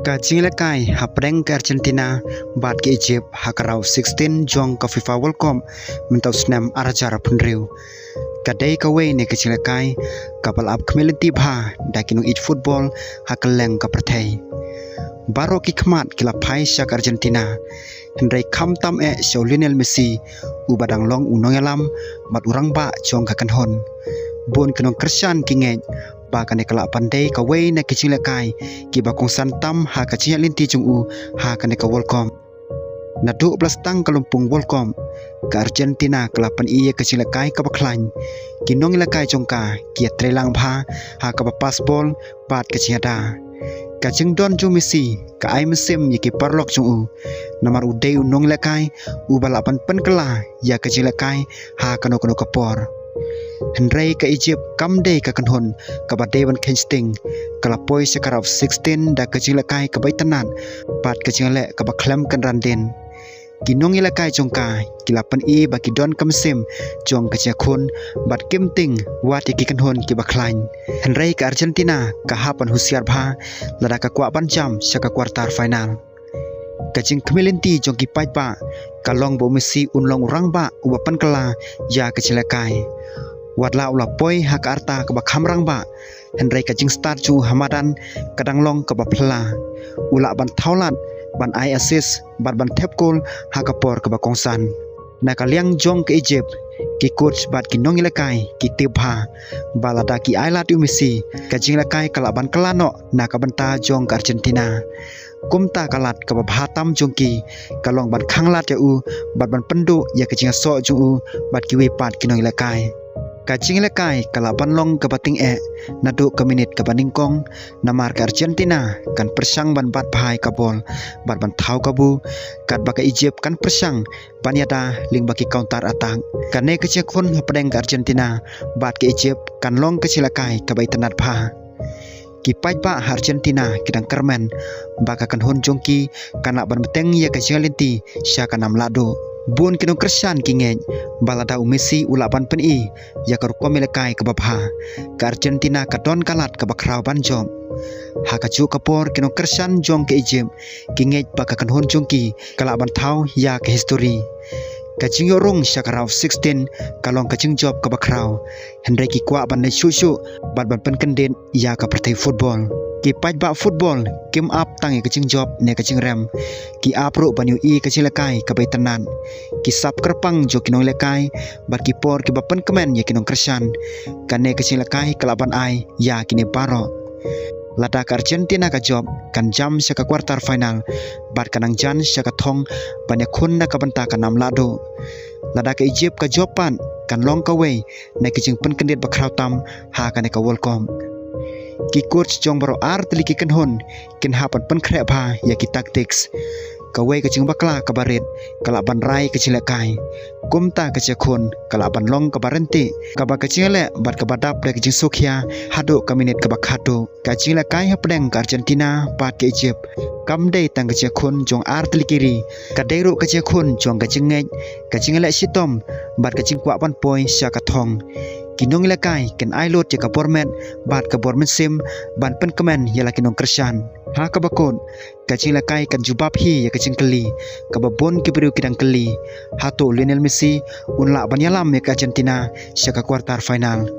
Kajing lekai hapreng ke Argentina bat ke Egypt hakarau 16 jong ke FIFA World Cup mentau senam arajar punriu. Kadai kawai ne kajing lekai kapal ap kmelenti bha dakinu each football hakaleng ke pertai. Baro ki khmat kila pai syak Argentina. Hendrai kham tam Lionel Messi ubadang long unong alam mat urang ba jong kakan hon. Bon kenong kersan kingej bahkan nekala pandai kawai na kecil lekai ki bakong santam ha kacil linti jungu ha kan ka World Cup. Na 12 tang kalumpung World Cup ke Argentina kelapan iya kecil lekai ka baklan kinong lekai jongka ki trelang bha ha ka pasbol bat kecil ada. Kacing don ju Messi ka ai mesim yaki parlok jungu namar udai unong lekai u balapan penkela ya kecil lekai ha kano kapor. Hendrai ke Egypt kamdei ke kanhon ke Dewan Kingston kelapoi sekarau 16 da kecil lekai ke baitanan bat kecil lek ke baklam kan randen kinong lekai jongka kilapan i bagi don kemsim jong kecil kun bat kimting wat iki kanhon ki baklain. Hendrai ke Argentina ke hapan husiar bha lada ke kuapan jam saka kuartar final kacing kemilinti jong ki pai ba kalong bo Messi unlong urang ba ubapan kela ya kecil lekai wadla ula poi hak arta ke bakham rang ba Hendrai kacing start ju hamadan kadang long ke bapla ula ban thaulat ban ai assist ban tap goal hakapor ke bakongsan na kaliang jong ke Egypt ki coach bat ki nong lekai ki tibha balada ki ailat u Messi kacing lekai kalaban kelano na ka banta jong ke Argentina kumta kalat ke babhatam jongki kalong ban khanglat ya u bat ban pendu ya kacing so ju u bat ki wipat ki nong lekai kacing lekai kalaban long ke bating nadu ke minit ke baningkong namar ke Argentina kan persang ban bat bahai kabol bat ban thau kabu kat baka Egypt kan persang ban yada ling baki counter attack kane kecil kun pedeng ke Argentina bat ke Egypt kan long ke silakai ke bai tenat bha ki pai ba Argentina kidang kermen baka kan hon jongki kan ban beteng ya kecil linti sya kanam lado bun kinong kersan kingej balada Messi ulaban peni ya karu komelekai ke babha ke Argentina ka don kalat ke bakrau banjom ha kaju kapor kinong kersan jong ke Egypt kingej baka kan hon jongki kalaban thau ya ke history kacing yorong syakarau 16 kalong kacing job ke bakrau Hendrai ki kwa ban shushu ban penkenden ya ke pertai football ki pai ba football kim up tangi kacing job ne kacing rem ki apro banyu i kacing lekai ke baitanan ki sap kerpang jo kinong lekai bat ki por ki bapen kemen ya kinong kersan kane kacing lekai kelaban ai ya kini baro lada ke Argentina ka job kan jam saka quarter final bat kanang jan saka thong banyak kun na kabanta kanam lado lada ke Egypt ka jopan kan long kawai na kicing penkendit bakrau tam ha kane ka World Cup ki coach jong baro art liki kan hon kin hapan penkrep ha ya ki tactics kawai kecing bakla kabarit kalaban rai kecil lekai kumta kecil kun kalaban long kabarenti kaba kecil le bat kabadap le kecing sukhya hado kaminit kabakhato kecil lekai hapdeng ke Argentina bat ke Egypt kamdei tang kecil kun jong art likiri kadairu kecil kun jong kecing ngej kecing le sitom bat kecing kwa ban poi sya kathong kinong lekai ken ailot ya kabormet bat kabormet sim ban pen kemen ya kinong kersan ha kabakon kacing lekai kan jubab hi ya kacing keli kababon kibru kidang keli hato Lionel Messi unla banyalam ya ke Argentina sya ka quarter final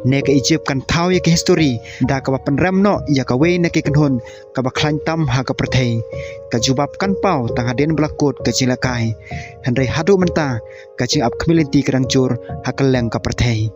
ne ke Egypt kan thau ya ke history da ka penrem no ya ka wei ne ke kanhon ka baklan tam ha ka perthei ka jubab kan pau tang haden blakot kacing lekai Hendrai hadu menta kacing ap kemilinti kadang jur ha keleng ka perthei